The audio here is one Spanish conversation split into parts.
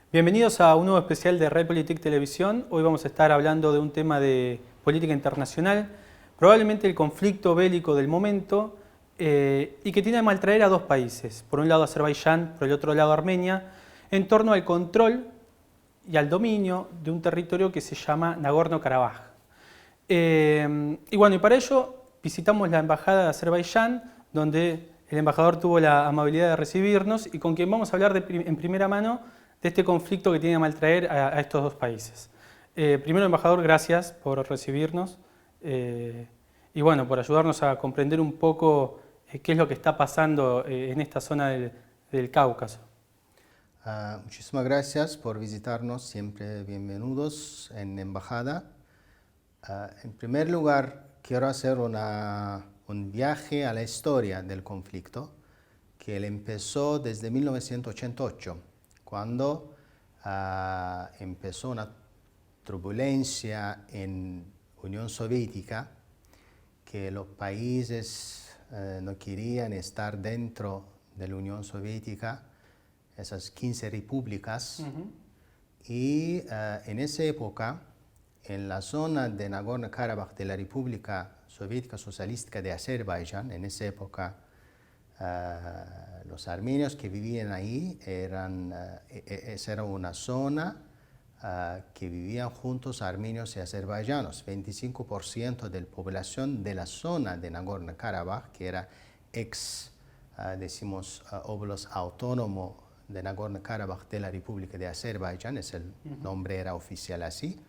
Bienvenidos a un nuevo especial de Realpolitik Televisión. Hoy vamos a estar hablando de un tema de política internacional, probablemente el conflicto bélico del momento y que tiene a maltraer a dos países. Por un lado Azerbaiyán, por el otro lado Armenia, en torno al control y al dominio de un territorio que se llama Nagorno-Karabaj. Y para ello visitamos la embajada de Azerbaiyán, donde el embajador tuvo la amabilidad de recibirnos y con quien vamos a hablar en primera mano de este conflicto que tiene a maltraer a estos dos países. Primero, embajador, gracias por recibirnos y por ayudarnos a comprender un poco qué es lo que está pasando en esta zona del Cáucaso. Muchísimas gracias por visitarnos, siempre bienvenidos en la embajada. En primer lugar, quiero hacer un viaje a la historia del conflicto, que empezó desde 1988, cuando empezó una turbulencia en Unión Soviética, que los países no querían estar dentro de la Unión Soviética, esas 15 repúblicas. Y en esa época, en la zona de Nagorno-Karabaj de la República Soviética Socialista de Azerbaiyán, en esa época los armenios que vivían ahí esa era una zona que vivían juntos armenios y azerbaiyanos. 25% de la población de la zona de Nagorno-Karabaj, que era Oblast Autónomo de Nagorno-Karabaj de la República de Azerbaiyán, el nombre era oficial así.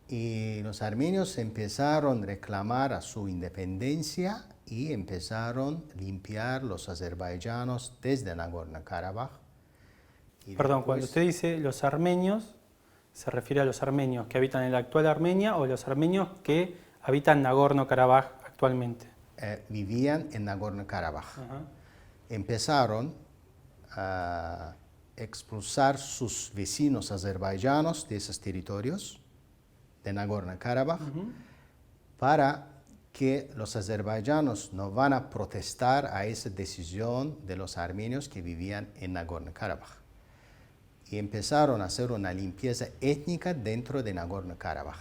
Y los armenios empezaron a reclamar a su independencia y empezaron a limpiar los azerbaiyanos desde Nagorno-Karabaj. Perdón, cuando usted dice los armenios, ¿se refiere a los armenios que habitan en la actual Armenia o los armenios que habitan Nagorno-Karabaj actualmente? Vivían en Nagorno-Karabaj. Empezaron a expulsar sus vecinos azerbaiyanos de esos territorios de Nagorno-Karabaj para que los azerbaiyanos no van a protestar a esa decisión de los armenios que vivían en Nagorno-Karabaj. Y empezaron a hacer una limpieza étnica dentro de Nagorno-Karabaj.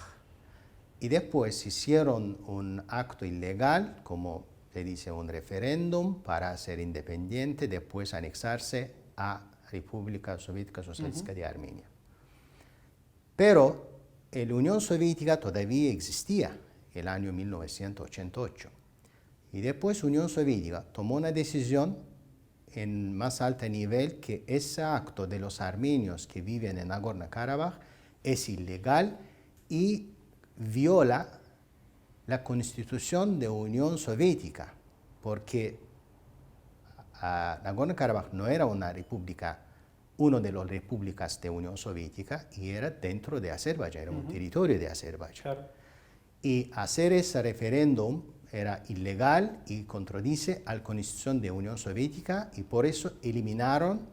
Y después hicieron un acto ilegal, como se dice, un referéndum para ser independiente, después anexarse a República Soviética Socialista de Armenia. Pero la Unión Soviética todavía existía el año 1988. Y después la Unión Soviética tomó una decisión en más alto nivel que ese acto de los armenios que viven en Nagorno-Karabaj es ilegal y viola la Constitución de la Unión Soviética, porque Nagorno-Karabaj no era una república, una de las repúblicas de la Unión Soviética, y era dentro de Azerbaiyán, era un territorio de Azerbaiyán. Claro. Y hacer ese referéndum era ilegal y contradice a la Constitución de la Unión Soviética, y por eso eliminaron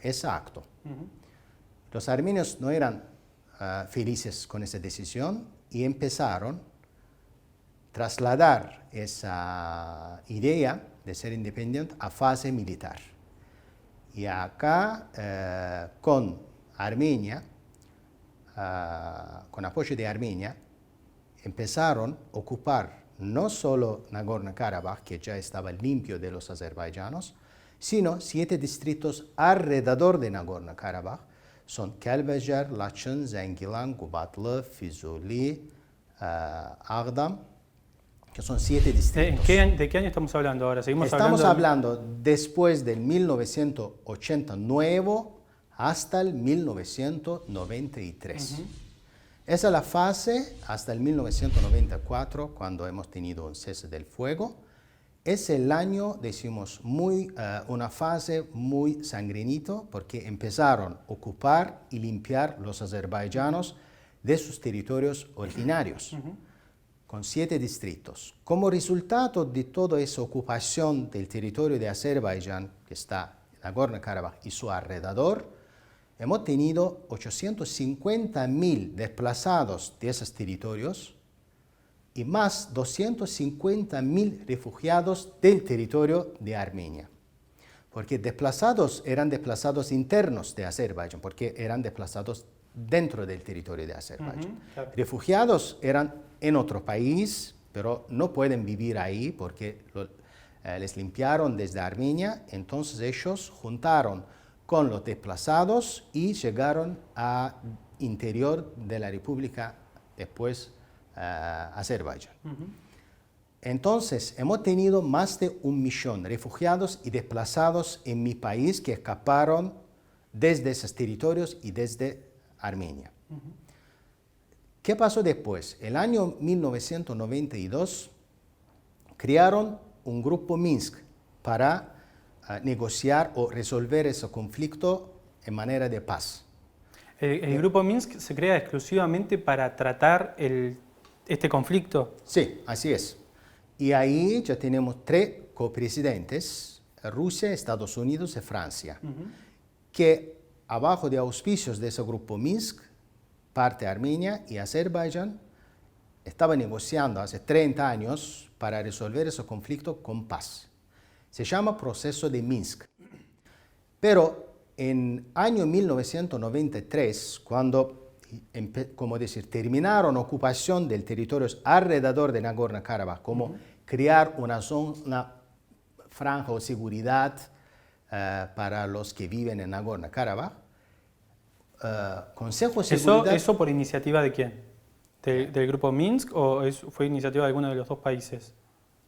ese acto. Los armenios no eran felices con esa decisión y empezaron a trasladar esa idea de ser independiente a fase militar. Y acá, con Armenia, con apoyo de Armenia, empezaron a ocupar no solo Nagorno-Karabaj, que ya estaba limpio de los azerbaiyanos, sino 7 distritos alrededor de Nagorno-Karabaj. Son Kelbejer, Laçın, Zengilan, Gubatlı, Füzuli, Agdam, que son 7 distritos. ¿De qué año estamos hablando ahora? Estamos hablando después del 1989 hasta el 1993. Esa es la fase hasta el 1994, cuando hemos tenido un cese del fuego. Es el año, decimos, una fase muy sangriento, porque empezaron a ocupar y limpiar los azerbaiyanos de sus territorios originarios, con 7 distritos. Como resultado de toda esa ocupación del territorio de Azerbaiyán, que está en Nagorno-Karabaj y su alrededor, hemos tenido 850.000 desplazados de esos territorios y más 250.000 refugiados del territorio de Armenia. Porque desplazados eran desplazados internos de Azerbaiyán, porque eran desplazados dentro del territorio de Azerbaiyán. Claro. Refugiados eran en otro país, pero no pueden vivir ahí porque les limpiaron desde Armenia, entonces ellos juntaron con los desplazados y llegaron al interior de la República, después Azerbaiyán. Entonces, hemos tenido más de 1 millón de refugiados y desplazados en mi país que escaparon desde esos territorios y desde Armenia. ¿Qué pasó después? El año 1992 crearon un grupo Minsk para negociar o resolver ese conflicto en manera de paz. ¿El grupo Minsk se crea exclusivamente para tratar este conflicto? Sí, así es. Y ahí ya tenemos 3 copresidentes, Rusia, Estados Unidos y Francia, que abajo de auspicios de ese grupo Minsk, parte Armenia y Azerbaiyán, estaban negociando hace 30 años para resolver ese conflicto con paz. Se llama proceso de Minsk. Pero en año 1993, cuando terminaron ocupación del territorio alrededor de Nagorno-Karabaj, como crear una zona franja o seguridad para los que viven en Nagorno-Karabaj, Consejo de Seguridad... ¿Eso por iniciativa de quién? ¿Del grupo Minsk o fue iniciativa de alguno de los dos países?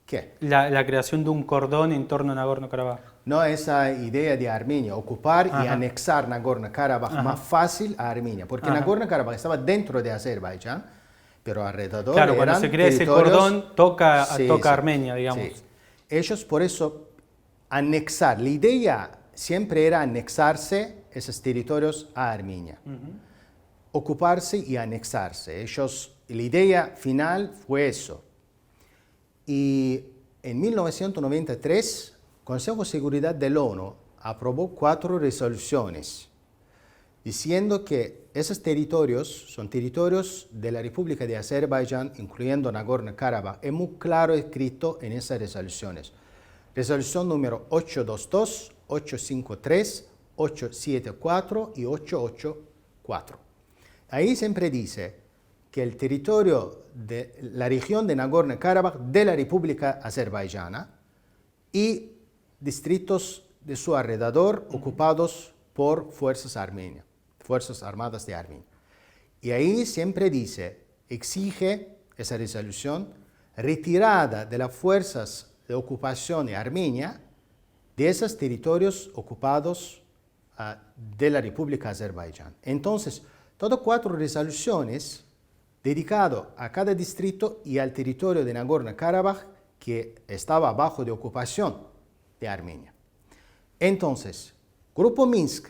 ¿Qué? La creación de un cordón en torno a Nagorno-Karabaj. No, esa idea de Armenia, ocupar y anexar Nagorno-Karabaj más fácil a Armenia, porque Nagorno-Karabaj estaba dentro de Azerbaiyán, pero alrededor claro, cuando se crea ese cordón toca Armenia, digamos. Sí. Ellos por eso anexar, la idea siempre era anexarse esos territorios a Armenia, ocuparse y anexarse. La idea final fue eso. Y en 1993, el Consejo de Seguridad de la ONU aprobó 4 resoluciones diciendo que esos territorios son territorios de la República de Azerbaiyán, incluyendo Nagorno-Karabaj. Es muy claro escrito en esas resoluciones. Resolución número 822, 853, 874 y 884. Ahí siempre dice que el territorio de la región de Nagorno-Karabaj de la República Azerbaiyana y distritos de su alrededor ocupados por fuerzas armadas de Armenia. Y ahí siempre dice, exige esa resolución, retirada de las fuerzas de ocupación de Armenia de esos territorios ocupados de la República Azerbaiyán. Entonces, todas 4 resoluciones dedicado a cada distrito y al territorio de Nagorno-Karabaj que estaba bajo de ocupación de Armenia. Entonces, Grupo Minsk,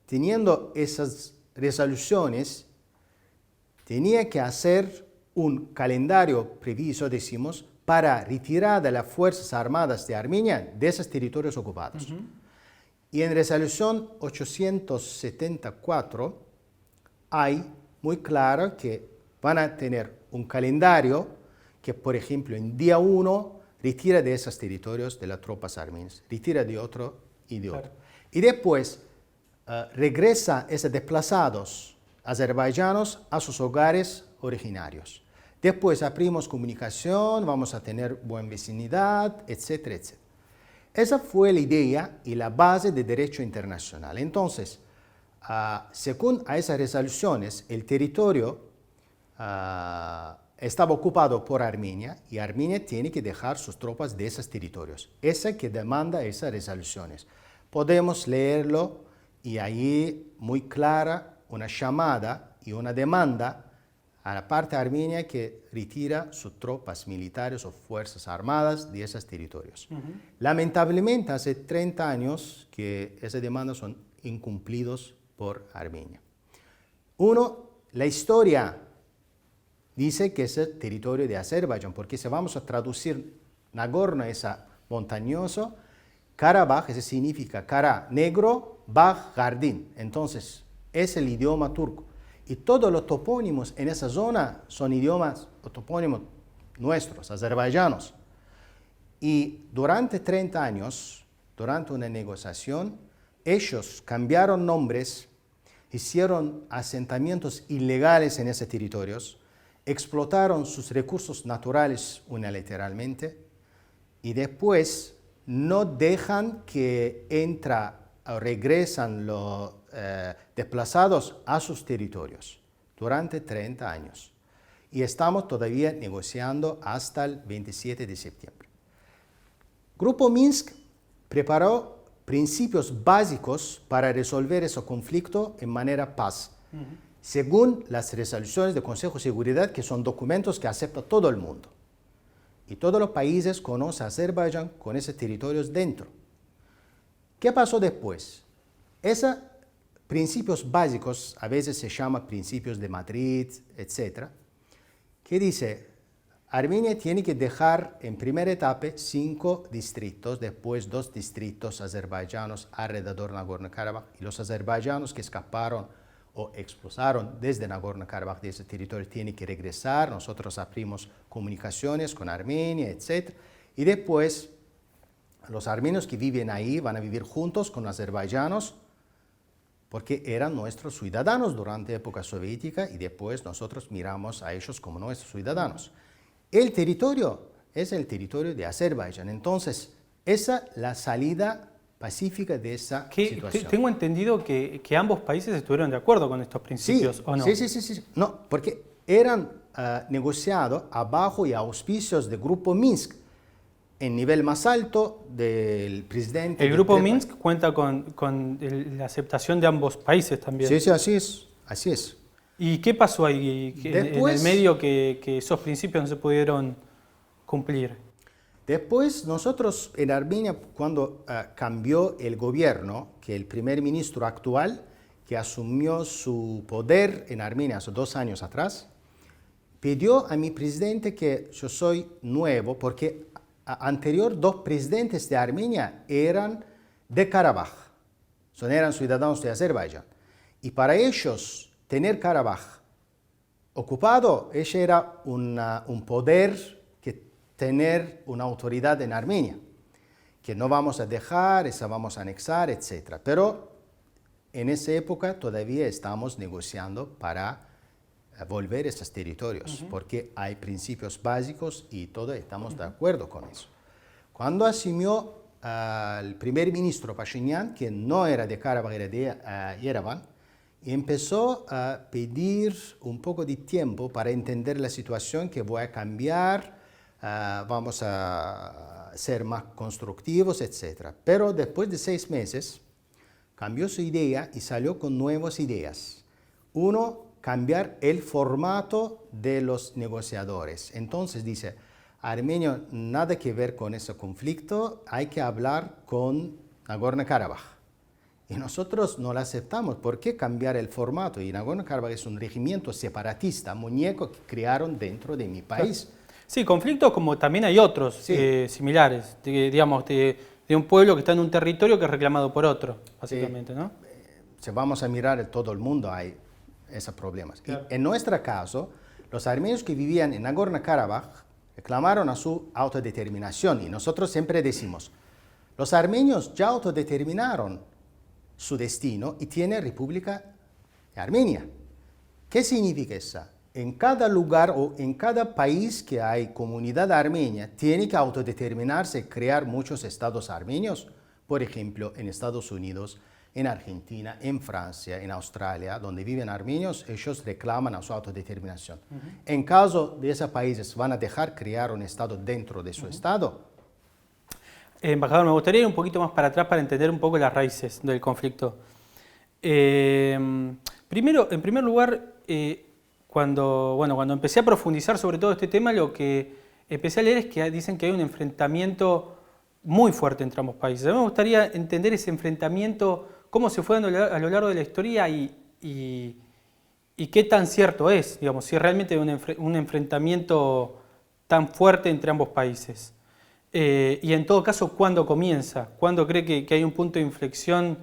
teniendo esas resoluciones, tenía que hacer un calendario previsto, decimos, para retirar de las Fuerzas Armadas de Armenia de esos territorios ocupados. Y en resolución 874 hay muy claro que van a tener un calendario que, por ejemplo, en día 1 retira de esos territorios de las tropas armenias, retira de otro y de otro. Y después regresa esos desplazados azerbaiyanos a sus hogares originarios. Después abrimos comunicación, vamos a tener buena vecinidad, etcétera, etcétera. Esa fue la idea y la base del derecho internacional. Entonces, según a esas resoluciones, el territorio estaba ocupado por Armenia y Armenia tiene que dejar sus tropas de esos territorios. Esa que demanda esas resoluciones. Podemos leerlo y ahí muy clara una llamada y una demanda a la parte armenia que retira sus tropas militares o fuerzas armadas de esos territorios. Lamentablemente, hace 30 años que esas demandas son incumplidas por Armenia. La historia dice que es el territorio de Azerbaiyán, porque si vamos a traducir Nagorno es montañoso, Karabaj, eso significa Kara, negro, Baj, jardín. Entonces, es el idioma turco. Y todos los topónimos en esa zona son idiomas o topónimos nuestros, azerbaiyanos. Y durante 30 años, durante una negociación, ellos cambiaron nombres, hicieron asentamientos ilegales en esos territorios, explotaron sus recursos naturales unilateralmente y después no dejan que regresan los desplazados a sus territorios durante 30 años. Y estamos todavía negociando hasta el 27 de septiembre. Grupo Minsk preparó principios básicos para resolver ese conflicto en manera paz, según las resoluciones del Consejo de Seguridad, que son documentos que acepta todo el mundo. Y todos los países conocen a Azerbaiyán con esos territorios dentro. ¿Qué pasó después? Esos principios básicos, a veces se llaman principios de Madrid, etc., que dice, Armenia tiene que dejar en primera etapa 5 distritos, después 2 distritos azerbaiyanos alrededor de Nagorno-Karabaj, y los azerbaiyanos que escaparon o expulsaron desde Nagorno-Karabaj de ese territorio tienen que regresar. Nosotros abrimos comunicaciones con Armenia, etc. Y después los armenios que viven ahí van a vivir juntos con los azerbaiyanos porque eran nuestros ciudadanos durante la época soviética y después nosotros miramos a ellos como nuestros ciudadanos. El territorio es el territorio de Azerbaiyán. Entonces, esa es la salida pacífica de esa situación. Tengo entendido que ambos países estuvieron de acuerdo con estos principios, sí, ¿o no? Sí. No, porque eran negociados abajo y auspicios del Grupo Minsk, en nivel más alto del presidente. El Grupo Minsk cuenta con la aceptación de ambos países también. Sí, así es. ¿Y qué pasó ahí en el medio que esos principios no se pudieron cumplir? Después nosotros en Armenia, cuando cambió el gobierno, que el primer ministro actual, que asumió su poder en Armenia hace 2 años atrás, pidió a mi presidente que yo soy nuevo, porque anterior 2 presidentes de Armenia eran de Karabaj, eran ciudadanos de Azerbaiyán. Y para ellos tener Karabaj ocupado, ese era un poder que tener una autoridad en Armenia, que no vamos a dejar, esa vamos a anexar, etc. Pero en esa época todavía estamos negociando para volver a esos territorios, porque hay principios básicos y todos estamos de acuerdo con eso. Cuando asumió el primer ministro Pashinyan, que no era de Karabaj, era de Yerevan, empezó a pedir un poco de tiempo para entender la situación, que voy a cambiar, vamos a ser más constructivos, etc. Pero después de 6 meses, cambió su idea y salió con nuevas ideas. Uno, cambiar el formato de los negociadores. Entonces dice, Armenia nada que ver con ese conflicto, hay que hablar con Nagorno-Karabaj. Y nosotros no lo aceptamos. ¿Por qué cambiar el formato? Y Nagorno-Karabaj es un regimiento separatista, muñeco que crearon dentro de mi país. Sí, conflictos como también hay otros similares, de un pueblo que está en un territorio que es reclamado por otro, básicamente, ¿no? Si vamos a mirar en todo el mundo hay esos problemas. Claro. Y en nuestro caso, los armenios que vivían en Nagorno-Karabaj reclamaron a su autodeterminación y nosotros siempre decimos, los armenios ya autodeterminaron su destino y tienen República de Armenia. ¿Qué significa eso? En cada lugar o en cada país que hay comunidad armenia, tiene que autodeterminarse y crear muchos estados armenios. Por ejemplo, en Estados Unidos, en Argentina, en Francia, en Australia, donde viven armenios, ellos reclaman a su autodeterminación. En caso de esos países, ¿van a dejar crear un estado dentro de su estado? Embajador, me gustaría ir un poquito más para atrás para entender un poco las raíces del conflicto. En primer lugar, cuando empecé a profundizar sobre todo este tema, lo que empecé a leer es que dicen que hay un enfrentamiento muy fuerte entre ambos países. A mí me gustaría entender ese enfrentamiento, cómo se fue dando a lo largo de la historia y qué tan cierto es, digamos, si es realmente un enfrentamiento tan fuerte entre ambos países. Y en todo caso, ¿cuándo comienza? ¿Cuándo cree que hay un punto de inflexión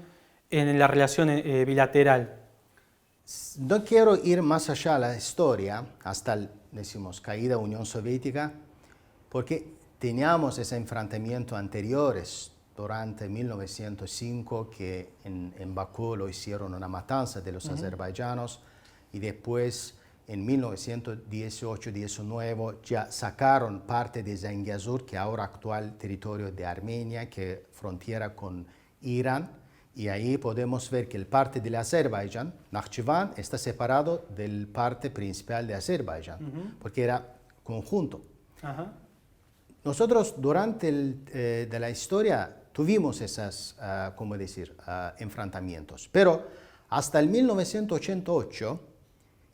en la relación bilateral? No quiero ir más allá de la historia, hasta la caída de la Unión Soviética, porque teníamos ese enfrentamiento anteriores durante 1905 que en Bakú lo hicieron una matanza de los azerbaiyanos y después en 1918-19 ya sacaron parte de Zangezur, que ahora actual territorio de Armenia, que frontera con Irán, y ahí podemos ver que el parte del Azerbaiyán, Nakhchivan, está separado del parte principal de Azerbaiyán, porque era conjunto. Nosotros durante de la historia tuvimos esos, ¿cómo decir?, enfrentamientos, pero hasta el 1988,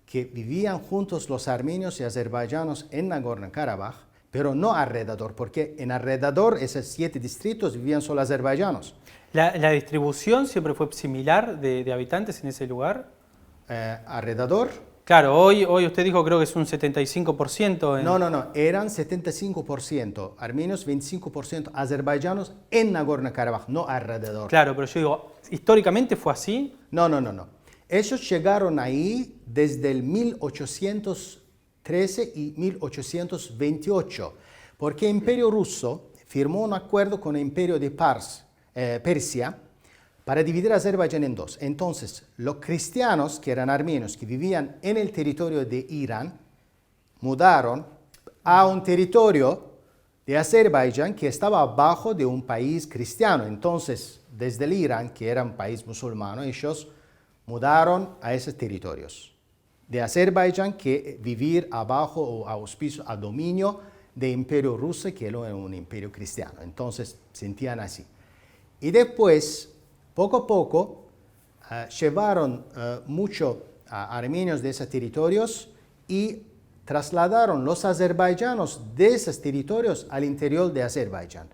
que vivían juntos los armenios y azerbaiyanos en Nagorno-Karabaj, pero no alrededor, porque en alrededor, esos 7 distritos, vivían solo azerbaiyanos. ¿La distribución siempre fue similar de habitantes en ese lugar? Alrededor. Claro, hoy usted dijo creo que es un 75%. No, eran 75%, armenios 25%, azerbaiyanos en Nagorno-Karabaj, no alrededor. Claro, pero yo digo, ¿históricamente fue así? No. Ellos llegaron ahí desde el 1813 y 1828, porque el Imperio Ruso firmó un acuerdo con el Imperio de Persia para dividir Azerbaiyán en 2. Entonces, los cristianos, que eran armenios, que vivían en el territorio de Irán, mudaron a un territorio de Azerbaiyán que estaba abajo de un país cristiano. Entonces, desde el Irán, que era un país musulmán, ellos mudaron a esos territorios de Azerbaiyán, que vivir abajo o auspicio, a dominio del Imperio Ruso, que era un imperio cristiano. Entonces, sentían así. Y después, poco a poco, llevaron muchos armenios de esos territorios y trasladaron los azerbaiyanos de esos territorios al interior de Azerbaiyán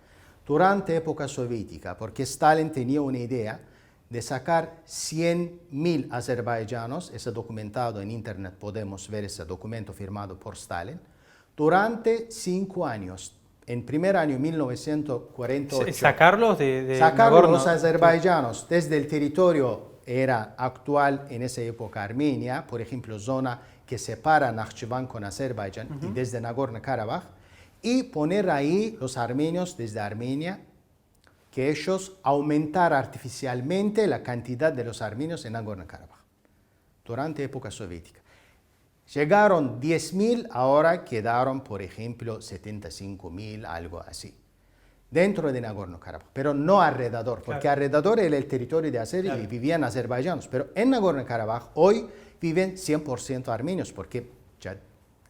durante época soviética, porque Stalin tenía una idea de sacar 100.000 azerbaiyanos, es documentado en internet, podemos ver ese documento firmado por Stalin, durante 5 años. En primer año 1948, sacarlos de sacarlos los azerbaiyanos desde el territorio era actual en esa época Armenia, por ejemplo, zona que separa Nakhchivan con Azerbaiyán y desde Nagorno-Karabaj, y poner ahí los armenios desde Armenia, que ellos aumentaran artificialmente la cantidad de los armenios en Nagorno-Karabaj durante época soviética. Llegaron 10.000, ahora quedaron, por ejemplo, 75.000, algo así, dentro de Nagorno-Karabaj, pero no alrededor, porque alrededor era el territorio de Azerbaiyán y vivían azerbaiyanos, pero en Nagorno-Karabaj hoy viven 100% armenios, porque ya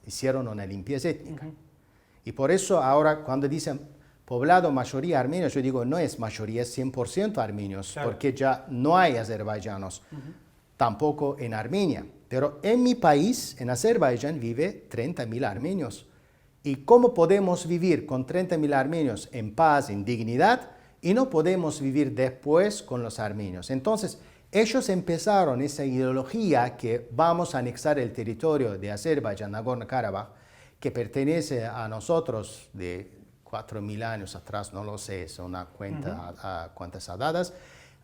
hicieron una limpieza étnica. Y por eso ahora cuando dicen poblado mayoría armenios, yo digo no es mayoría, es 100% armenios, porque ya no hay azerbaiyanos, tampoco en Armenia. Pero en mi país, en Azerbaiyán, vive 30.000 armenios. ¿Y cómo podemos vivir con 30.000 armenios en paz, en dignidad, y no podemos vivir después con los armenios? Entonces, ellos empezaron esa ideología que vamos a anexar el territorio de Azerbaiyán, Nagorno-Karabaj, que pertenece a nosotros de 4.000 años atrás, no lo sé, es una cuenta a cuentas dadas,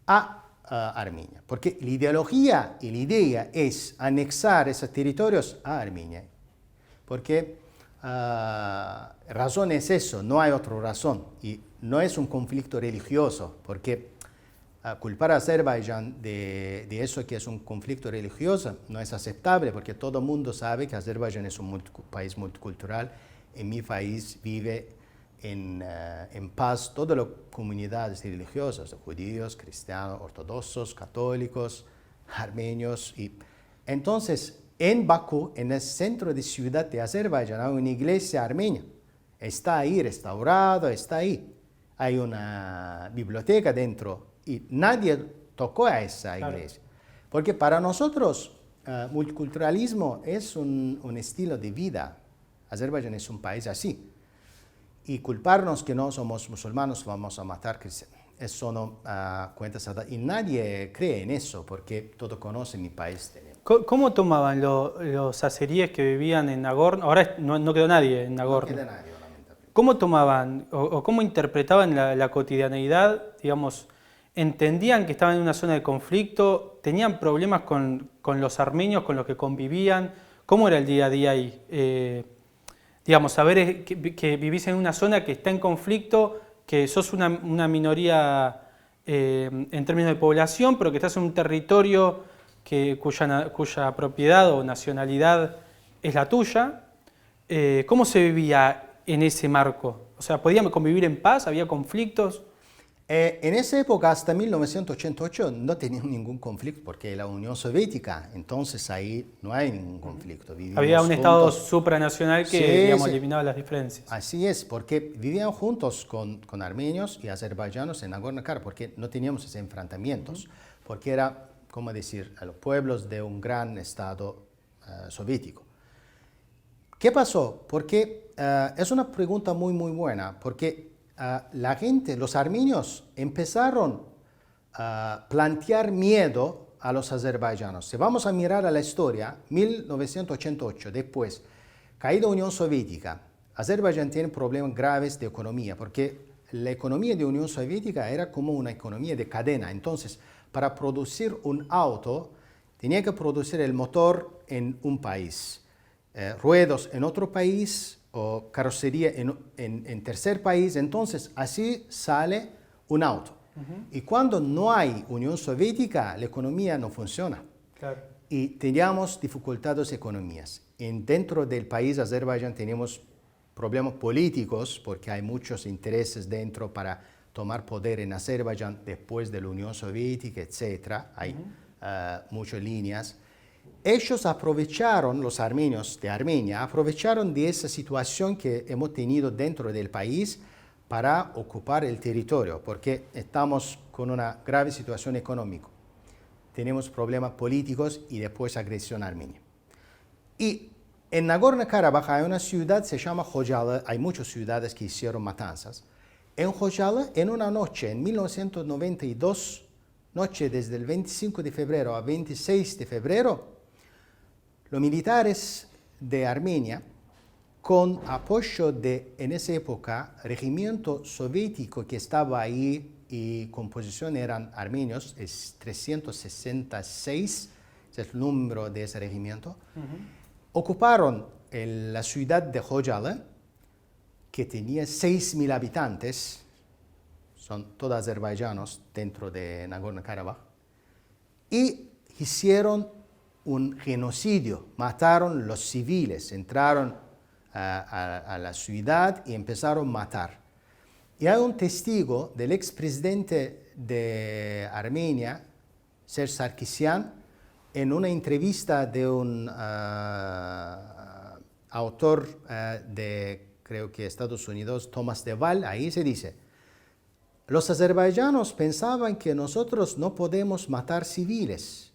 a Armenia. Porque la ideología y la idea es anexar esos territorios a Armenia. Porque razón es eso, no hay otra razón. Y no es un conflicto religioso, porque culpar a Azerbaiyán de eso que es un conflicto religioso no es aceptable, porque todo el mundo sabe que Azerbaiyán es un país multicultural. En mi país vive en paz todas las comunidades religiosas, judíos, cristianos, ortodoxos, católicos, armenios. Y entonces, en Bakú, en el centro de ciudad de Azerbaiyán, hay una iglesia armenia. Está ahí restaurada, está ahí. Hay una biblioteca dentro y nadie tocó a esa iglesia. Porque para nosotros, multiculturalismo es un estilo de vida. Azerbaiyán es un país así. Y culparnos que no somos musulmanes, vamos a matar cristianos, eso no cuenta. Y nadie cree en eso, porque todos conocen mi país. ¿Cómo tomaban los azeríes que vivían en Nagorno? Ahora no quedó nadie en Nagorno. No queda nadie, lamentablemente. ¿Cómo tomaban o cómo interpretaban la cotidianeidad? Digamos, ¿entendían que estaban en una zona de conflicto? ¿Tenían problemas con los armenios con los que convivían? ¿Cómo era el día a día ahí? Digamos, saber que vivís en una zona que está en conflicto, que sos una minoría en términos de población, pero que estás en un territorio cuya propiedad o nacionalidad es la tuya. ¿Cómo se vivía en ese marco? O sea, ¿podían convivir en paz? ¿Había conflictos? En esa época, hasta 1988, no tenían ningún conflicto porque la Unión Soviética, entonces ahí no hay ningún conflicto. Había un Vivíamos Estado juntos. supranacional que, Sí, digamos, sí. eliminaba las diferencias. Así es, porque vivían juntos con armenios y azerbaiyanos en Nagorno-Karabaj, porque no teníamos esos enfrentamientos, porque era, como decir, a los pueblos de un gran Estado soviético. ¿Qué pasó? Porque es una pregunta muy, muy buena, porque la gente, los armenios, empezaron a plantear miedo a los azerbaiyanos. Si vamos a mirar a la historia, 1988, después, caída Unión Soviética, Azerbaiyán tiene problemas graves de economía, porque la economía de Unión Soviética era como una economía de cadena. Entonces, para producir un auto, tenía que producir el motor en un país, ruedos en otro país, o carrocería en tercer país, entonces así sale un auto. Y cuando no hay Unión Soviética, la economía no funciona. Claro. Y teníamos dificultades económicas. Dentro del país Azerbaiyán teníamos problemas políticos porque hay muchos intereses dentro para tomar poder en Azerbaiyán después de la Unión Soviética, etc. Hay muchas líneas. Ellos aprovecharon, los armenios de Armenia, aprovecharon de esa situación que hemos tenido dentro del país para ocupar el territorio, porque estamos con una grave situación económica. Tenemos problemas políticos y después agresión armenia. Y en Nagorno-Karabaj hay una ciudad, se llama Khojaly, hay muchas ciudades que hicieron matanzas. En Khojaly, en una noche, en 1992, noche desde el 25 de febrero a 26 de febrero, los militares de Armenia, con apoyo de, en esa época, regimiento soviético que estaba ahí y composición eran armenios, es 366, es el número de ese regimiento, ocuparon la ciudad de Khojaly, que tenía 6.000 habitantes, son todos azerbaiyanos dentro de Nagorno-Karabaj, y hicieron un genocidio, mataron los civiles, entraron a la ciudad y empezaron a matar. Y hay un testigo del expresidente de Armenia, Serge Sarkisian, en una entrevista de un autor de, creo que Estados Unidos, Thomas DeWaal, ahí se dice, los azerbaiyanos pensaban que nosotros no podemos matar civiles.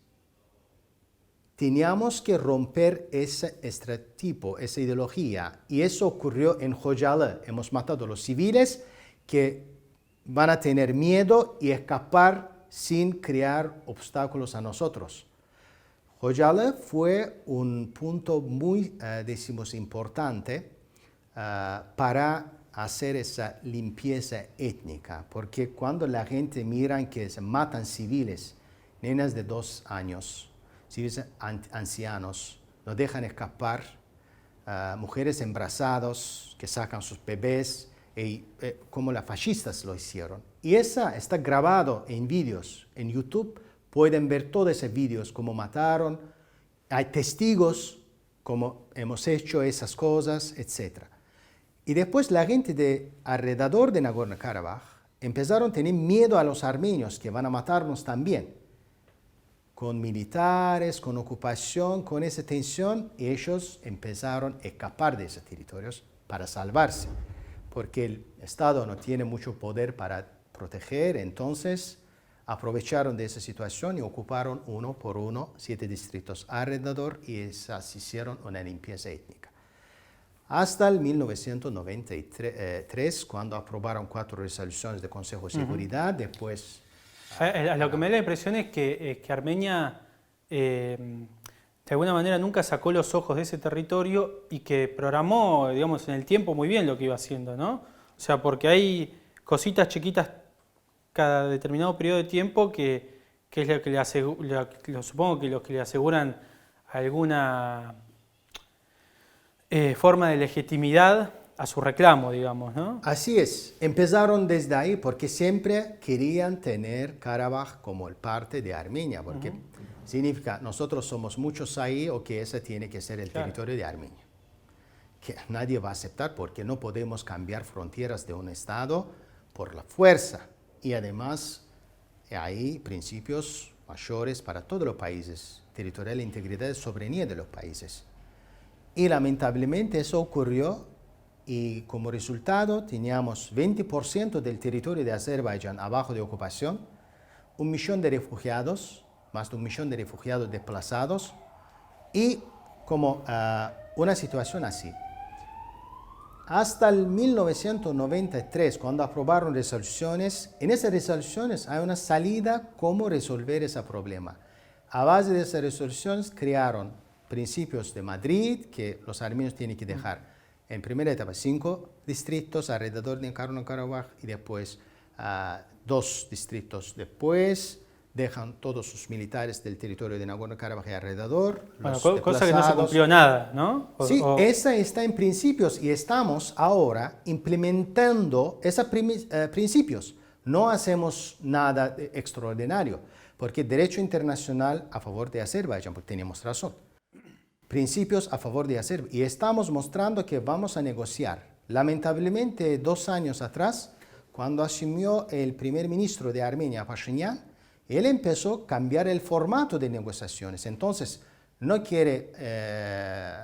Teníamos que romper ese estereotipo, esa ideología. Y eso ocurrió en Khojaly. Hemos matado a los civiles que van a tener miedo y escapar sin crear obstáculos a nosotros. Khojaly fue un punto muy, decimos, importante para hacer esa limpieza étnica. Porque cuando la gente mira que se matan civiles, nenas de 2 años, civiles ancianos, no dejan escapar, mujeres embarazadas que sacan sus bebés, como los fascistas lo hicieron. Y esa está grabado en vídeos, en YouTube, pueden ver todos esos vídeos, cómo mataron, hay testigos, cómo hemos hecho esas cosas, etc. Y después la gente de alrededor de Nagorno-Karabaj empezaron a tener miedo a los armenios, que van a matarnos también. Con militares, con ocupación, con esa tensión, ellos empezaron a escapar de esos territorios para salvarse, porque el Estado no tiene mucho poder para proteger, entonces aprovecharon de esa situación y ocuparon uno por uno 7 distritos alrededor y esas hicieron una limpieza étnica. Hasta el 1993, cuando aprobaron 4 resoluciones del Consejo de Seguridad, después... Lo que me da la impresión es que Armenia, de alguna manera, nunca sacó los ojos de ese territorio y que programó, digamos, en el tiempo muy bien lo que iba haciendo, ¿no? O sea, porque hay cositas chiquitas cada determinado periodo de tiempo que es lo que le supongo que los que le aseguran alguna forma de legitimidad a su reclamo, digamos, ¿no? Así es, empezaron desde ahí porque siempre querían tener Karabaj como el parte de Armenia, porque significa nosotros somos muchos ahí o que ese tiene que ser el territorio de Armenia. Que nadie va a aceptar porque no podemos cambiar fronteras de un estado por la fuerza. Y además hay principios mayores para todos los países, territorial integridad y soberanía de los países. Y lamentablemente eso ocurrió y como resultado teníamos 20% del territorio de Azerbaiyán abajo de ocupación, 1 millón de refugiados, más de 1 millón de refugiados desplazados y como una situación así. Hasta el 1993, cuando aprobaron resoluciones, en esas resoluciones hay una salida cómo resolver ese problema. A base de esas resoluciones crearon principios de Madrid, que los armenios tienen que dejar en primera etapa 5 distritos alrededor de Nagorno-Karabaj y después 2 distritos después. Dejan todos sus militares del territorio de Nagorno-Karabaj alrededor. Bueno, cosa que no se cumplió nada, ¿no? Sí, esa está en principios y estamos ahora implementando esos principios. No hacemos nada extraordinario, porque derecho internacional a favor de Azerbaiyán, porque tenemos razón. Principios a favor de Azerbaiyán. Y estamos mostrando que vamos a negociar. Lamentablemente, 2 años atrás, cuando asumió el primer ministro de Armenia, Pashinyan, él empezó a cambiar el formato de negociaciones. Entonces, no quiere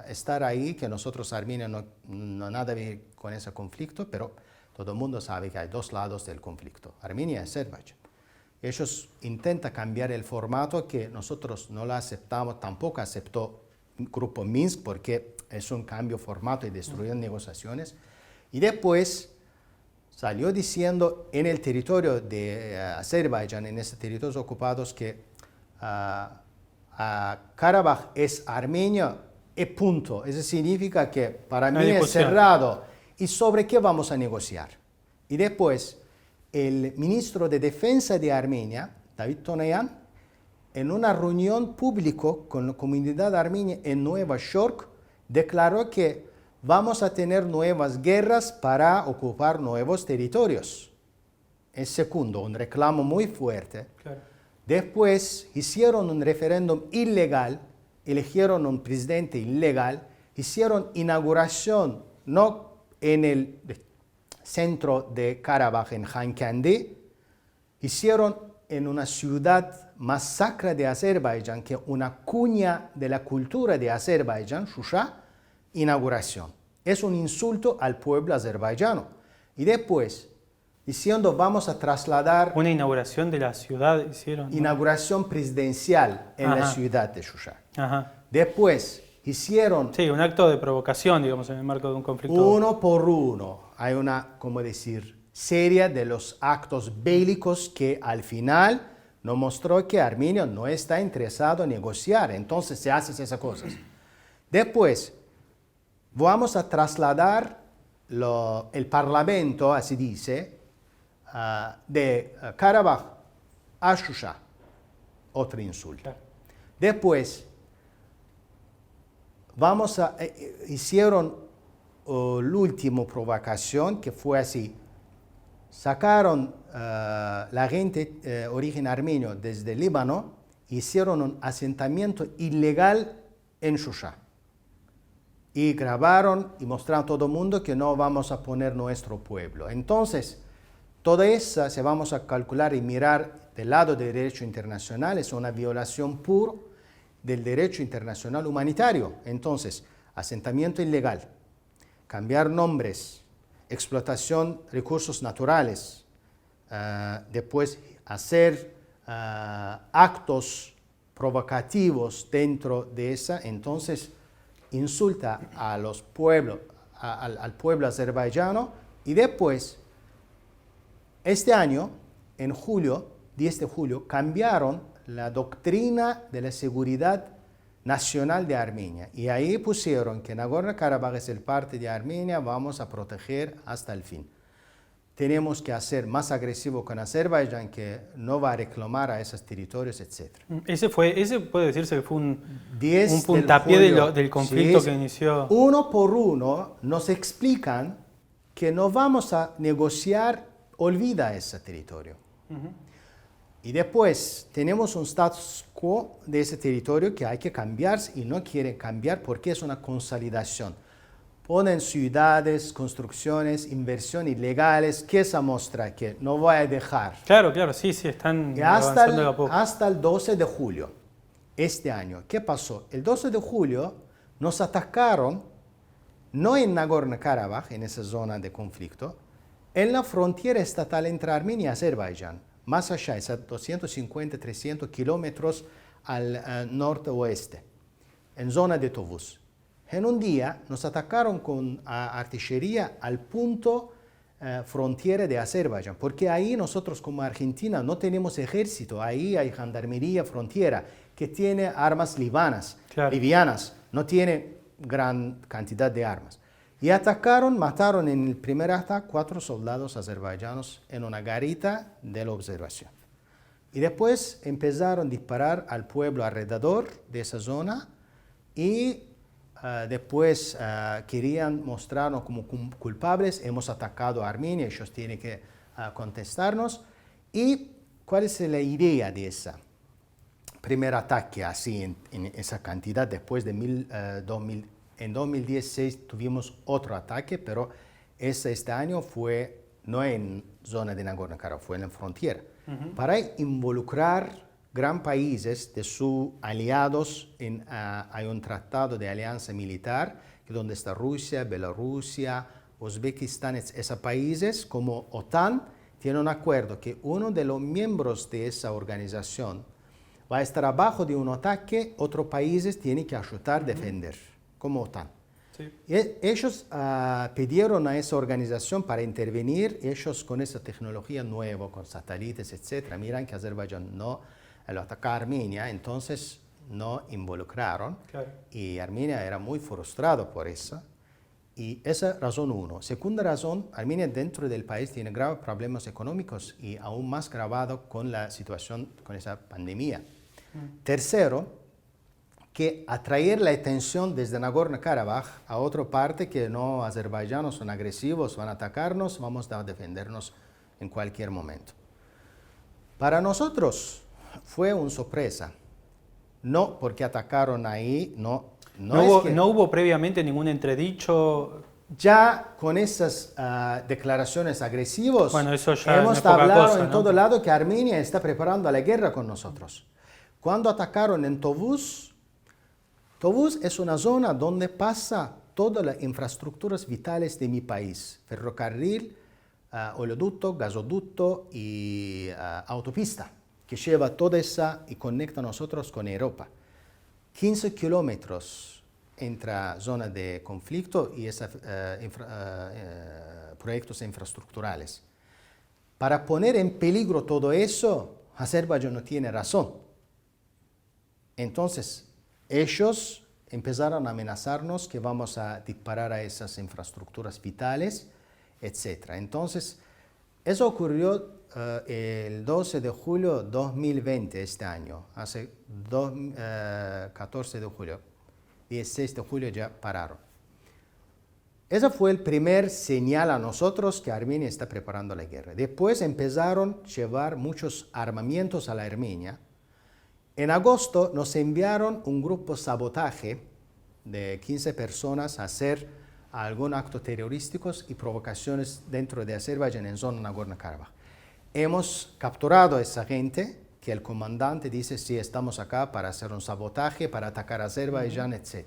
estar ahí, que nosotros Armenia no nada ver con ese conflicto, pero todo el mundo sabe que hay 2 lados del conflicto, Armenia y Azerbaiyán. Ellos intentan cambiar el formato que nosotros no lo aceptamos, tampoco aceptó el Grupo Minsk porque es un cambio de formato y destruyeron negociaciones. Y después salió diciendo en el territorio de Azerbaiyán, en esos territorios ocupados, que Karabaj es Armenia y punto. Eso significa que para mí es cerrado. ¿Y sobre qué vamos a negociar? Y después, el ministro de Defensa de Armenia, David Tonayan, en una reunión pública con la comunidad armenia en Nueva York, declaró que vamos a tener nuevas guerras para ocupar nuevos territorios. Es segundo, un reclamo muy fuerte. Claro. Después hicieron un referéndum ilegal, eligieron un presidente ilegal, hicieron inauguración no en el centro de Karabaj, en Khankendi, hicieron en una ciudad más sacra de Azerbaiyán, que una cuña de la cultura de Azerbaiyán, Shusha, inauguración. Es un insulto al pueblo azerbaiyano. Y después, diciendo vamos a trasladar... Una inauguración de la ciudad hicieron, ¿no? Inauguración presidencial en la ciudad de Shusha. Después, hicieron... Sí, un acto de provocación, digamos, en el marco de un conflicto. Uno por uno. Hay una, como decir, serie de los actos bélicos que al final nos mostró que Armenia no está interesado en negociar. Entonces se hacen esas cosas. Después, vamos a trasladar el parlamento, así dice, de Karabaj a Shusha. Otro insulto. Claro. Después, hicieron la última provocación que fue así. Sacaron la gente origen armenio desde Líbano, hicieron un asentamiento ilegal en Shusha. Y grabaron y mostraron a todo el mundo que no vamos a poner nuestro pueblo. Entonces, todo eso, si vamos a calcular y mirar del lado del derecho internacional, es una violación pura del derecho internacional humanitario. Entonces, asentamiento ilegal, cambiar nombres, explotación de recursos naturales, después hacer actos provocativos dentro de esa, entonces insulta a los pueblos, al pueblo azerbaiyano. Y después, este año, en julio, 10 de julio, cambiaron la doctrina de la seguridad nacional de Armenia. Y ahí pusieron que Nagorno-Karabaj es el parte de Armenia, vamos a proteger hasta el fin. Tenemos que hacer más agresivo con Azerbaiyán, que no va a reclamar a esos territorios, etc. Ese puede decirse que fue un puntapié del conflicto, sí, que inició. Uno por uno nos explican que no vamos a negociar, olvida ese territorio. Y después tenemos un status quo de ese territorio que hay que cambiar y no quieren cambiar porque es una consolidación. Ponen ciudades, construcciones, inversiones ilegales, que esa muestra que no voy a dejar. Claro, claro, sí, sí, están Y avanzando de a poco. hasta el 12 de julio, este año. ¿Qué pasó? El 12 de julio nos atacaron, no en Nagorno-Karabaj, en esa zona de conflicto, en la frontera estatal entre Armenia y Azerbaiyán, más allá, es a 250, 300 kilómetros al norte-oeste, en zona de Tovuz. En un día nos atacaron con artillería al punto frontera de Azerbaiyán, porque ahí nosotros como Argentina no tenemos ejército, ahí hay gendarmería frontera que tiene armas livianas, no tiene gran cantidad de armas. Y atacaron, mataron en el primer ataque 4 soldados azerbaiyanos en una garita de la observación. Y después empezaron a disparar al pueblo alrededor de esa zona y después querían mostrarnos como culpables. Hemos atacado a Armenia, ellos tienen que contestarnos. ¿Y cuál es la idea de ese primer ataque así en esa cantidad? Después de en 2016 tuvimos otro ataque, pero este año fue no en zona de Nagorno-Karabaj, fue en la frontera, para involucrar gran países de sus aliados. Hay un tratado de alianza militar donde está Rusia, Bielorrusia, Uzbekistán, esos países como OTAN tienen un acuerdo que uno de los miembros de esa organización va a estar abajo de un ataque, otros países tienen que ayudar a defender, como OTAN. Sí. Ellos pidieron a esa organización para intervenir, ellos con esa tecnología nueva, con satélites, etc. Miran que Azerbaiyán no lo atacó a Armenia, entonces no involucraron. Claro. Y Armenia era muy frustrado por eso. Y esa es razón uno. Segunda razón, Armenia dentro del país tiene graves problemas económicos y aún más grabado con la situación, con esa pandemia. Tercero, que atraer la atención desde Nagorno-Karabaj a otra parte que no, azerbaiyanos son agresivos, van a atacarnos, vamos a defendernos en cualquier momento. Para nosotros fue una sorpresa, no porque atacaron ahí, no hubo previamente ningún entredicho. Ya con esas declaraciones agresivas, Bueno, eso ya hemos no es poca hablado cosa, en ¿no? todo lado que Armenia está preparando la guerra con nosotros. Cuando atacaron en Tovuz es una zona donde pasa todas las infraestructuras vitales de mi país, ferrocarril, oleoducto, gasoducto y autopista, que lleva toda esa y conecta a nosotros con Europa. 15 kilómetros entre zona de conflicto y esos proyectos infraestructurales. Para poner en peligro todo eso, Azerbaiyán no tiene razón. Entonces, ellos empezaron a amenazarnos que vamos a disparar a esas infraestructuras vitales, etc. Entonces, eso ocurrió el 12 de julio de 2020, este año, hace 14 de julio, 16 de julio ya pararon. Ese fue el primer señal a nosotros que Armenia está preparando la guerra. Después empezaron a llevar muchos armamentos a la Armenia. En agosto nos enviaron un grupo sabotaje de 15 personas a hacer algunos actos terrorísticos y provocaciones dentro de Azerbaiyán en zona Nagorno-Karabaj. Hemos capturado a esa gente, que el comandante dice, sí, estamos acá para hacer un sabotaje, para atacar a Azerbaiyán, etc.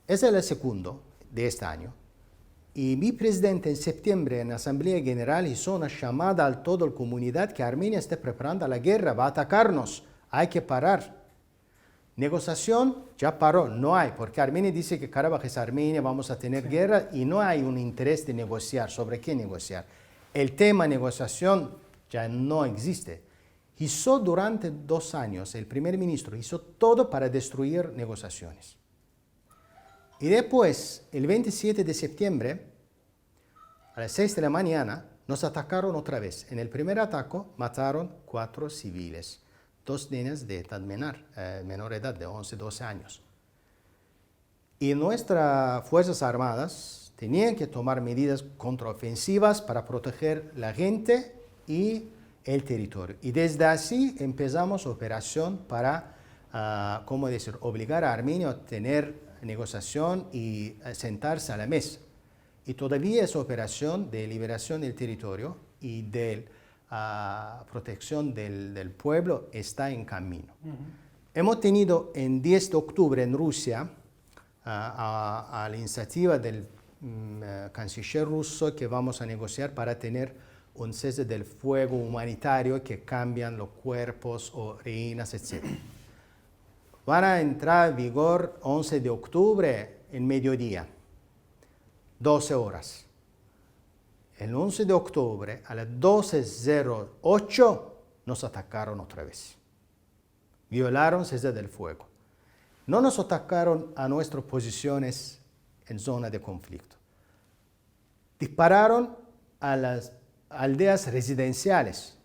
Ese es el segundo de este año. Y mi presidente en septiembre en la Asamblea General hizo una llamada a toda la comunidad que Armenia está preparando la guerra, va a atacarnos, hay que parar. Negociación ya paró, no hay, porque Armenia dice que Karabaj es Armenia, vamos a tener guerra y no hay un interés de negociar. ¿Sobre qué negociar? El tema negociación ya no existe. Hizo durante 2 años, el primer ministro hizo todo para destruir negociaciones. Y después, el 27 de septiembre, a las 6 de la mañana, nos atacaron otra vez. En el primer ataque mataron 4 civiles, 2 niñas de edad menor edad, de 11, 12 años. Y nuestras Fuerzas Armadas tenían que tomar medidas contraofensivas para proteger la gente y el territorio. Y desde así empezamos operación para, obligar a Armenia a tener negociación y sentarse a la mesa. Y todavía esa operación de liberación del territorio y de protección del pueblo está en camino. Hemos tenido en 10 de octubre en Rusia, a la iniciativa del canciller ruso, que vamos a negociar para tener un cese del fuego humanitario que cambian los cuerpos o rehenes, etc. Van a entrar en vigor 11 de octubre en mediodía, 12 horas. El 11 de octubre a las 12:08 nos atacaron otra vez. Violaron cese del fuego. No nos atacaron a nuestras posiciones en zona de conflicto. Dispararon a las aldeas residenciales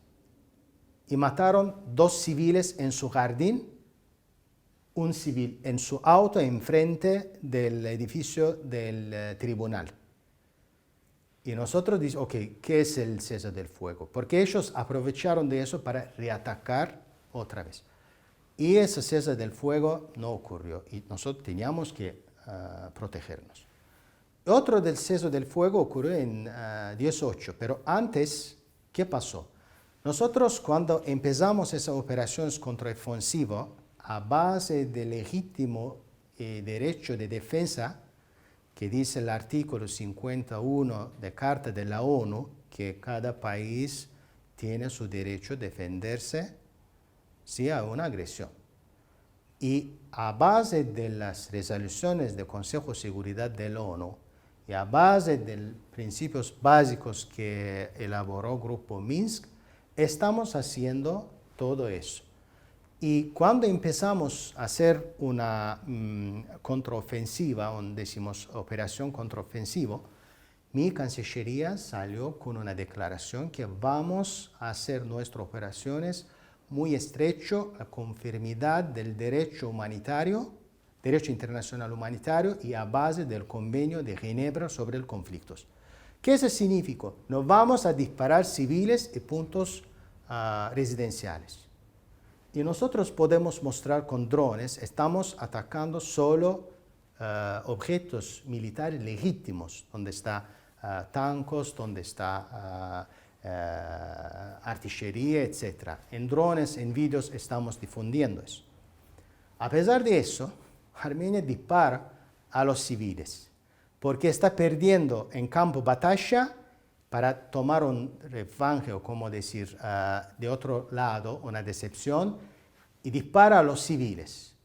y mataron 2 civiles en su jardín, un civil en su auto enfrente del edificio del tribunal. Y nosotros decimos, ok, ¿qué es el cese del fuego? Porque ellos aprovecharon de eso para reatacar otra vez. Y ese cese del fuego no ocurrió y nosotros teníamos que protegernos. Otro del cese del fuego ocurrió en 18, pero antes, ¿qué pasó? Nosotros cuando empezamos esas operaciones contraofensivas a base de legítimo derecho de defensa, que dice el artículo 51 de Carta de la ONU, que cada país tiene su derecho a defenderse si hay una agresión. Y a base de las resoluciones del Consejo de Seguridad de la ONU y a base de los principios básicos que elaboró el Grupo Minsk, estamos haciendo todo eso. Y cuando empezamos a hacer una contraofensiva, decimos operación contraofensiva, mi Cancillería salió con una declaración que vamos a hacer nuestras operaciones muy estrecho a conformidad del derecho humanitario, derecho internacional humanitario y a base del Convenio de Ginebra sobre el conflictos. ¿Qué eso significa? No vamos a disparar civiles y puntos residenciales. Y nosotros podemos mostrar con drones, estamos atacando solo objetos militares legítimos, donde está tanques, donde está artillería, etc. En drones, en vídeos estamos difundiendo eso. A pesar de eso, Armenia dispara a los civiles, porque está perdiendo en campo batalla para tomar un revanche, o como decir, de otro lado, una decepción, y dispara a los civiles.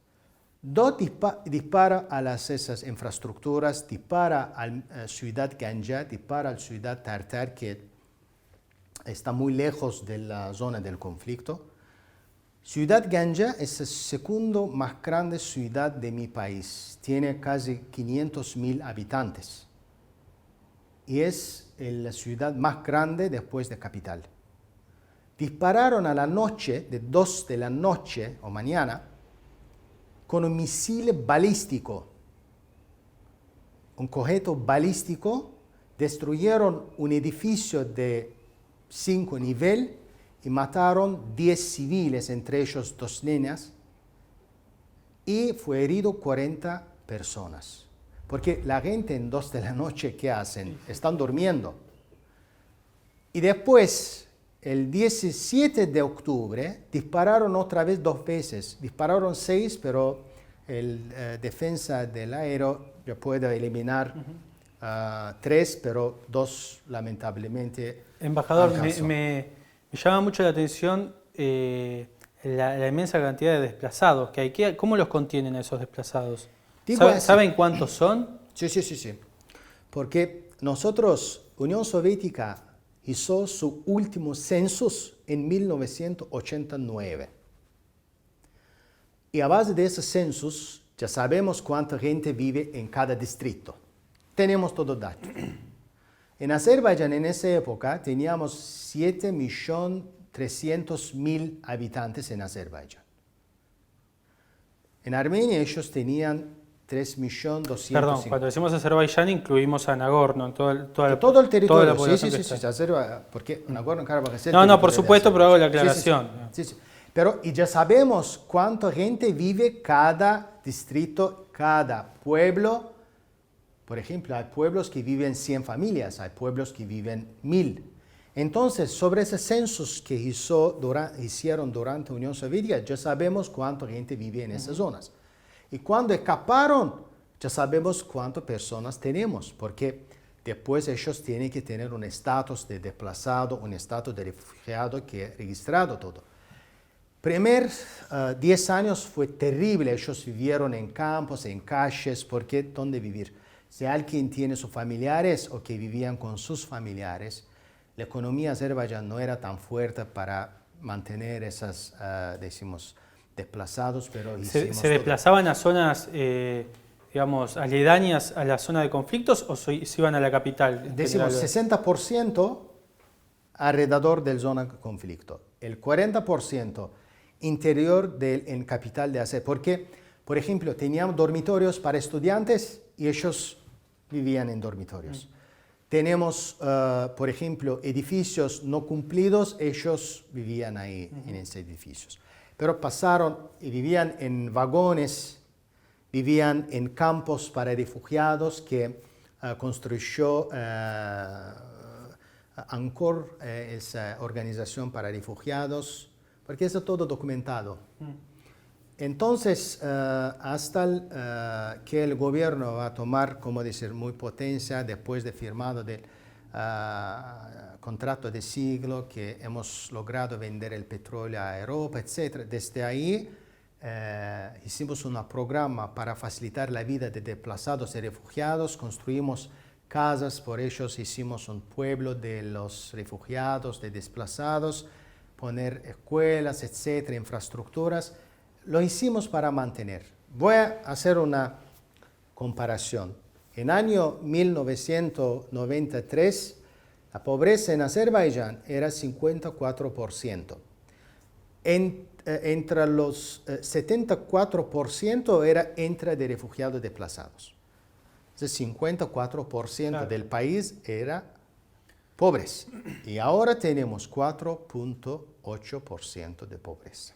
Dispara a esas infraestructuras, dispara a la ciudad Ganja, dispara a la ciudad Tartar, que está muy lejos de la zona del conflicto. Ciudad Ganja es la segunda más grande ciudad de mi país. Tiene casi 500,000 habitantes. Y es la ciudad más grande después de capital. Dispararon a la noche, de 2 de la noche o mañana, con un misil balístico. Un cohete balístico. Destruyeron un edificio de 5 niveles y mataron 10 civiles, entre ellos 2 niñas, y fue herido 40 personas. Porque la gente en 2 de la noche, ¿qué hacen? Están durmiendo. Y después, el 17 de octubre, dispararon otra vez 2 veces. Dispararon 6, pero el defensa del aero ya puede eliminar 3, pero 2 lamentablemente. Embajador, me llama mucho la atención la inmensa cantidad de desplazados que hay. ¿Cómo los contienen esos desplazados? ¿Saben cuántos son? Sí. Porque nosotros, Unión Soviética, hizo su último census en 1989. Y a base de ese census ya sabemos cuánta gente vive en cada distrito. Tenemos todo datos. En Azerbaiyán en esa época teníamos 7.300.000 habitantes en Azerbaiyán. En Armenia ellos tenían 3.250.000. Perdón, cuando decimos Azerbaiyán incluimos a Nagorno, todo el Todo el toda territorio, la población que sí, está. porque Nagorno-Karabaj es el No, territorio por de supuesto, pero hago la Azerbaiyán. aclaración. Sí. Pero y ya sabemos cuánta gente vive cada distrito, cada pueblo. Por ejemplo, hay pueblos que viven 100 familias, hay pueblos que viven 1.000. Entonces, sobre ese census que hicieron durante la Unión Soviética, ya sabemos cuánta gente vive en esas zonas. Y cuando escaparon, ya sabemos cuántas personas tenemos, porque después ellos tienen que tener un estatus de desplazado, un estatus de refugiado que es registrado todo. Primer 10 años fue terrible, ellos vivieron en campos, en calles, porque ¿dónde vivir? Si alguien tiene sus familiares o que vivían con sus familiares, la economía azerbaiyana no era tan fuerte para mantener esas, decimos, desplazados, pero ¿Se desplazaban a zonas, digamos, aledañas a la zona de conflictos o se iban a la capital? Decimos 60% alrededor de la zona de conflicto, el 40% interior en capital de Azerbaiyán, porque, por ejemplo, teníamos dormitorios para estudiantes y ellos vivían en dormitorios. Tenemos, por ejemplo, edificios no cumplidos, ellos vivían ahí en esos edificios. Pero pasaron y vivían en vagones, vivían en campos para refugiados que construyó ANCOR, esa organización para refugiados, porque eso todo documentado. Entonces, hasta que el gobierno va a tomar, como decir, muy potencia, después de firmado del contrato de siglo, que hemos logrado vender el petróleo a Europa, etc. Desde ahí hicimos un programa para facilitar la vida de desplazados y refugiados, construimos casas, por ellos hicimos un pueblo de los refugiados, de desplazados, poner escuelas, etc., infraestructuras. Lo hicimos para mantener. Voy a hacer una comparación. En año 1993, la pobreza en Azerbaiyán era 54%. Entre los 74% era entre de refugiados desplazados. El 54% del país era pobres. Y ahora tenemos 4.8% de pobreza.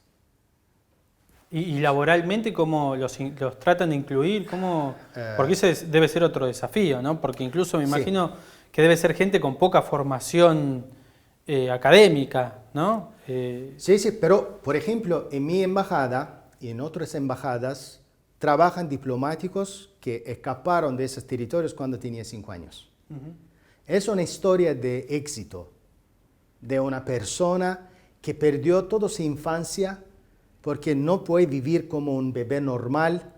¿Y laboralmente cómo los tratan de incluir? Porque ese debe ser otro desafío, ¿no? Porque incluso me imagino que debe ser gente con poca formación académica, ¿no? Sí, pero por ejemplo, en mi embajada y en otras embajadas trabajan diplomáticos que escaparon de esos territorios cuando tenían 5 años. Es una historia de éxito de una persona que perdió toda su infancia porque no puede vivir como un bebé normal.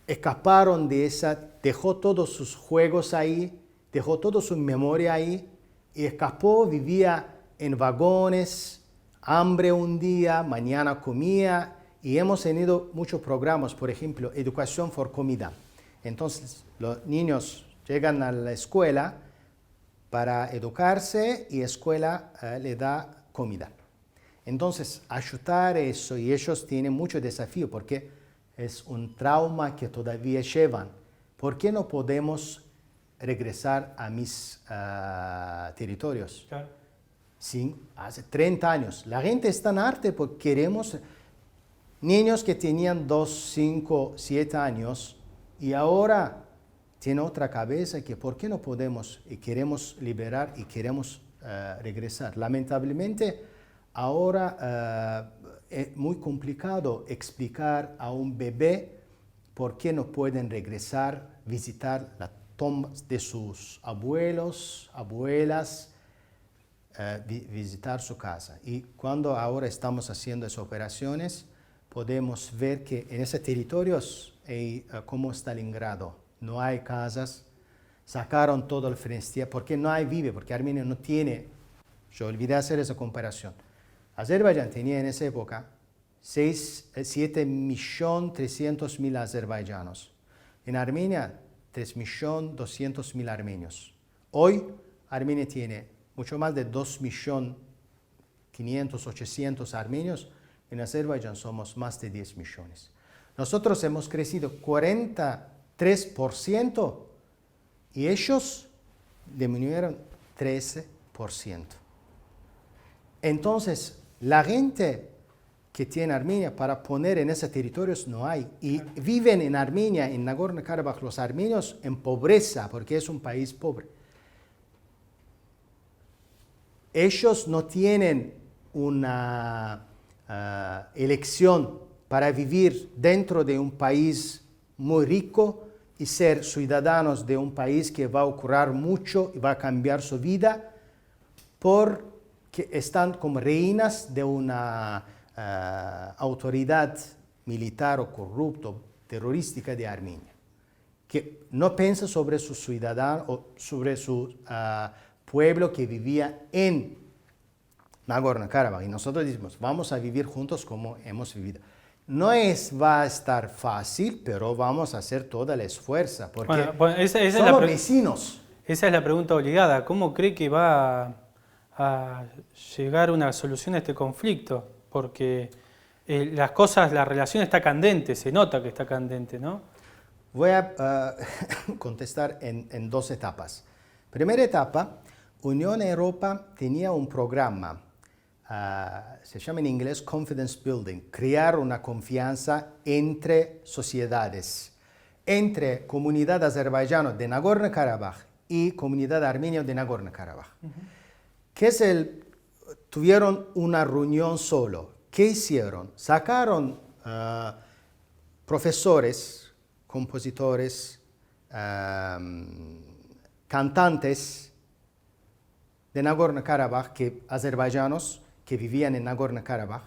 Escaparon de esa, dejó todos sus juegos ahí, dejó toda su memoria ahí y escapó, vivía en vagones, hambre un día, mañana comía y hemos tenido muchos programas, por ejemplo, Educación por Comida. Entonces, los niños llegan a la escuela para educarse y la escuela le da comida. Entonces, ayudar eso, y ellos tienen mucho desafío porque es un trauma que todavía llevan. ¿Por qué no podemos regresar a mis territorios? Claro. Sí, hace 30 años. La gente está en arte porque queremos niños que tenían 2, 5, 7 años y ahora tienen otra cabeza que ¿por qué no podemos? Y queremos liberar y queremos regresar. Lamentablemente, ahora es muy complicado explicar a un bebé por qué no pueden regresar, visitar la tumba de sus abuelos, abuelas, visitar su casa. Y cuando ahora estamos haciendo esas operaciones, podemos ver que en esos territorios, como Stalingrado, no hay casas, sacaron todo el Finisterre, porque no hay vive, porque Armenia no tiene, yo olvidé hacer esa comparación. Azerbaiyán tenía en esa época 7.300.000 azerbaiyanos. En Armenia, 3.200.000 armenios. Hoy, Armenia tiene mucho más de 2.500.000, 800 armenios. En Azerbaiyán somos más de 10 millones. Nosotros hemos crecido 43% y ellos disminuyeron 13%. Entonces, la gente que tiene Armenia para poner en esos territorios no hay. Y viven en Armenia, en Nagorno-Karabaj, los armenios en pobreza, porque es un país pobre. Ellos no tienen una elección para vivir dentro de un país muy rico y ser ciudadanos de un país que va a ocurrir mucho y va a cambiar su vida, porque están como reinas de una autoridad militar o corrupto, terrorística de Armenia, que no piensa sobre sus ciudadanos o sobre su pueblo que vivía en Nagorno-Karabaj. Y nosotros decimos, vamos a vivir juntos como hemos vivido. No va a estar fácil, pero vamos a hacer todo el esfuerzo, porque somos vecinos. Esa es la pregunta obligada. ¿Cómo cree que va a llegar una solución a este conflicto? Porque la relación está candente, se nota que está candente, ¿no? Voy a contestar en dos etapas. Primera etapa, Unión Europea tenía un programa, se llama en inglés Confidence Building, crear una confianza entre sociedades, entre comunidad azerbaiyana de Nagorno-Karabaj y comunidad armenia de Nagorno-Karabaj. Tuvieron una reunión solo. ¿Qué hicieron? Sacaron profesores, compositores, cantantes de Nagorno-Karabaj, azerbaiyanos que vivían en Nagorno-Karabaj,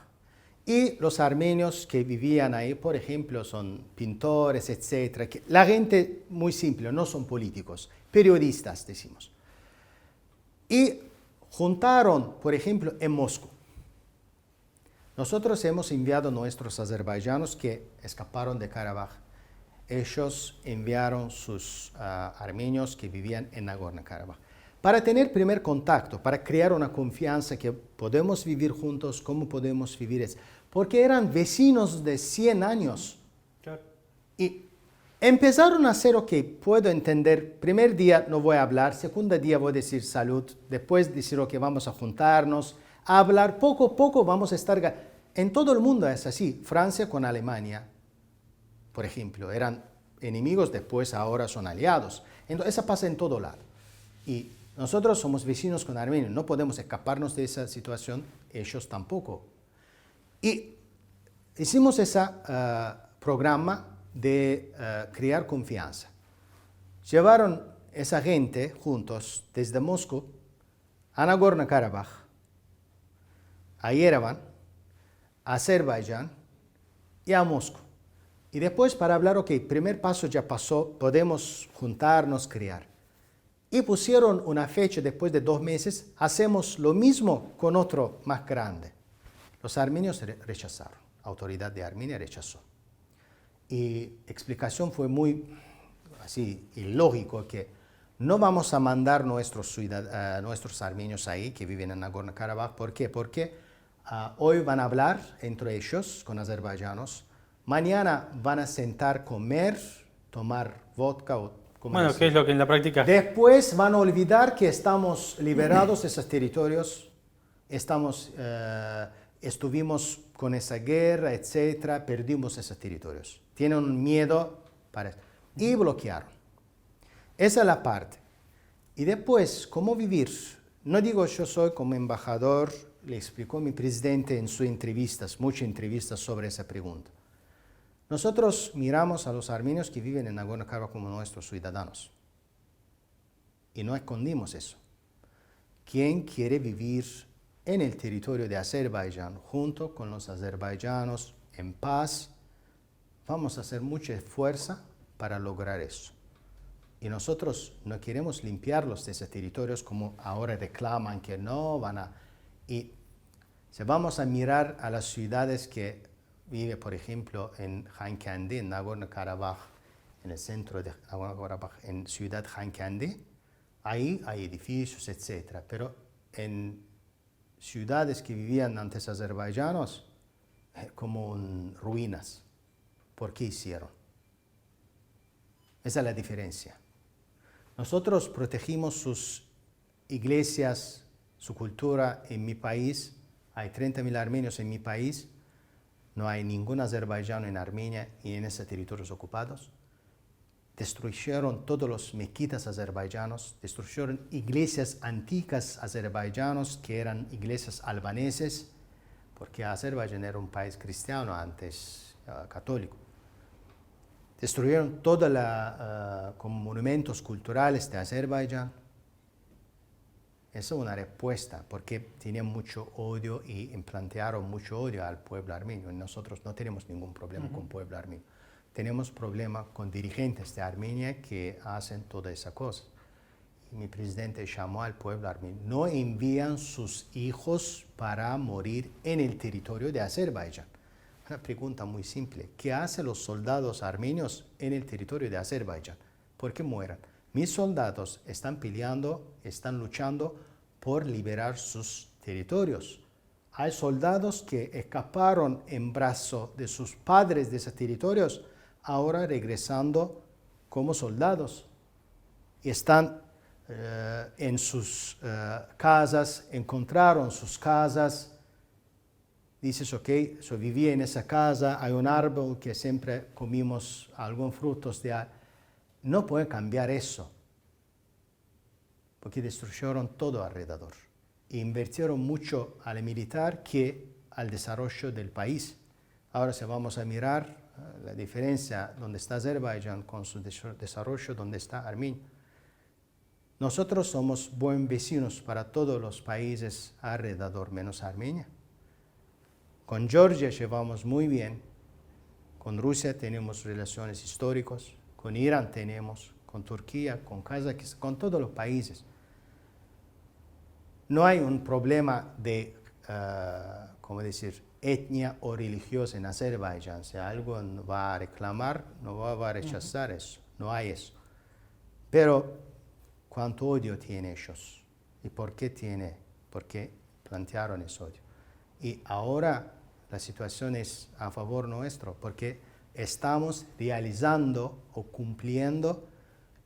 y los armenios que vivían ahí, por ejemplo, son pintores, etc. La gente muy simple, no son políticos, periodistas, decimos. Y juntaron, por ejemplo, en Moscú. Nosotros hemos enviado a nuestros azerbaiyanos que escaparon de Karabaj. Ellos enviaron sus armenios que vivían en Nagorno-Karabaj. Para tener primer contacto, para crear una confianza que podemos vivir juntos, cómo podemos vivir eso. Porque eran vecinos de 100 años. Claro. Y empezaron a hacer, ok, puedo entender, primer día no voy a hablar, segundo día voy a decir salud, después decir, ok, vamos a juntarnos, a hablar, poco a poco vamos a estar... En todo el mundo es así. Francia con Alemania, por ejemplo, eran enemigos, después ahora son aliados. Entonces, eso pasa en todo lado. Y nosotros somos vecinos con Armenia, no podemos escaparnos de esa situación, ellos tampoco. Y hicimos ese programa de crear confianza. Llevaron esa gente juntos desde Moscú a Nagorno-Karabaj, a Yerevan, a Azerbaiyán y a Moscú. Y después para hablar, ok, primer paso ya pasó, podemos juntarnos, crear. Y pusieron una fecha después de 2 meses, hacemos lo mismo con otro más grande. Los armenios rechazaron, la autoridad de Armenia rechazó. Y explicación fue muy así ilógico que no vamos a mandar nuestros armenios ahí que viven en Nagorno-Karabaj. ¿Por qué? Porque hoy van a hablar entre ellos con azerbaiyanos, mañana van a sentar, comer, tomar vodka o bueno, ¿qué es lo que en la práctica? Después van a olvidar que estamos liberados de esos territorios, estuvimos con esa guerra, etc., perdimos esos territorios. Tienen miedo para eso. Y bloquearon. Esa es la parte. Y después, ¿cómo vivir? No digo yo soy como embajador, le explicó mi presidente en sus entrevistas, muchas entrevistas sobre esa pregunta. Nosotros miramos a los armenios que viven en Nagorno-Karabaj como nuestros ciudadanos. Y no escondimos eso. ¿Quién quiere vivir en el territorio de Azerbaiyán junto con los azerbaiyanos en paz? Vamos a hacer mucha fuerza para lograr eso. Y nosotros no queremos limpiarlos de esos territorios como ahora reclaman que no van a... Y si vamos a mirar a las ciudades que vive, por ejemplo, en Khankandi, en Nagorno-Karabaj, en el centro de Nagorno-Karabaj, en ciudad Khankandi, ahí hay edificios, etc. Pero en ciudades que vivían antes azerbaiyanos, como en ruinas. ¿Por qué hicieron? Esa es la diferencia. Nosotros protegimos sus iglesias, su cultura en mi país. Hay 30.000 armenios en mi país. No hay ningún azerbaiyano en Armenia y en esos territorios ocupados. Destruyeron todos los mezquitas azerbaiyanos, destruyeron iglesias antiguas azerbaiyanos que eran iglesias albaneses, porque Azerbaiyán era un país cristiano antes, católico. Destruyeron todos los monumentos culturales de Azerbaiyán. Esa es una respuesta, porque tenían mucho odio y implantaron mucho odio al pueblo armenio. Nosotros no tenemos ningún problema con el pueblo armenio. Tenemos problema con dirigentes de Armenia que hacen toda esa cosa. Y mi presidente llamó al pueblo armenio. No envían sus hijos para morir en el territorio de Azerbaiyán. Una pregunta muy simple. ¿Qué hacen los soldados armenios en el territorio de Azerbaiyán? ¿Por qué mueran? Mis soldados están peleando, están luchando por liberar sus territorios. Hay soldados que escaparon en brazos de sus padres de esos territorios, ahora regresando como soldados. Y están en sus casas, encontraron sus casas. Dices, ok, yo viví en esa casa, hay un árbol que siempre comimos algunos frutos de ahí. No puede cambiar eso, porque destruyeron todo alrededor. E invirtieron mucho al militar que al desarrollo del país. Ahora si vamos a mirar la diferencia donde está Azerbaiyán con su desarrollo, donde está Armenia. Nosotros somos buenos vecinos para todos los países alrededor, menos Armenia. Con Georgia llevamos muy bien, con Rusia tenemos relaciones históricas, con Irán tenemos, con Turquía, con Kazajistán, con todos los países. No hay un problema de, etnia o religiosa en Azerbaiyán. Si alguien va a reclamar, no va a rechazar eso, no hay eso. Pero, ¿cuánto odio tienen ellos? ¿Y por qué tiene? Porque plantearon ese odio. Y ahora la situación es a favor nuestro, porque estamos realizando o cumpliendo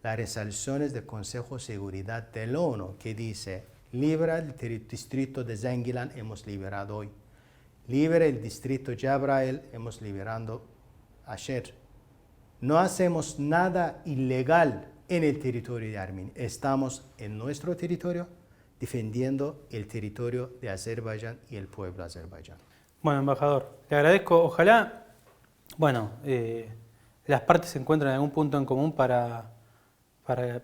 las resoluciones del Consejo de Seguridad de la ONU, que dice, libera el distrito de Zengilan, hemos liberado hoy. Libera el distrito de Jabrail, hemos liberado ayer. No hacemos nada ilegal en el territorio de Armenia. Estamos en nuestro territorio defendiendo el territorio de Azerbaiyán y el pueblo azerbaiyano. Bueno, embajador, le agradezco. Ojalá, las partes se encuentren en algún punto en común para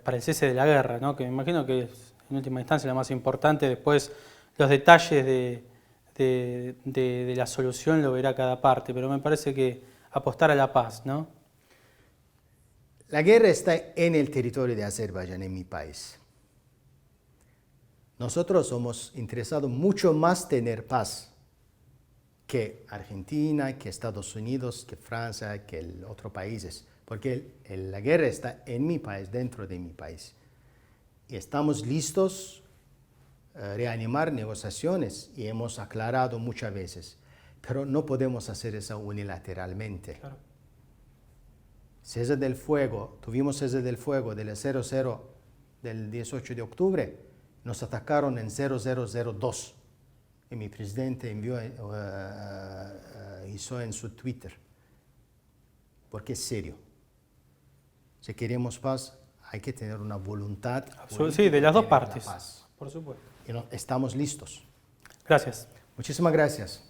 el cese de la guerra, ¿no? Que me imagino que es en última instancia la más importante. Después los detalles de la solución lo verá cada parte, pero me parece que apostar a la paz, ¿no? La guerra está en el territorio de Azerbaiyán, en mi país. Nosotros somos interesados mucho más en tener paz que Argentina, que Estados Unidos, que Francia, que otros países, porque la guerra está en mi país, dentro de mi país. Y estamos listos a reanimar negociaciones y hemos aclarado muchas veces, pero no podemos hacer eso unilateralmente. Claro. Cese del fuego, tuvimos cese del fuego del 00 del 18 de octubre, nos atacaron en 0002. Y mi presidente hizo en su Twitter, porque es serio. Si queremos paz, hay que tener una voluntad. Sí, de las dos partes. Por supuesto. Y estamos listos. Gracias. Muchísimas gracias.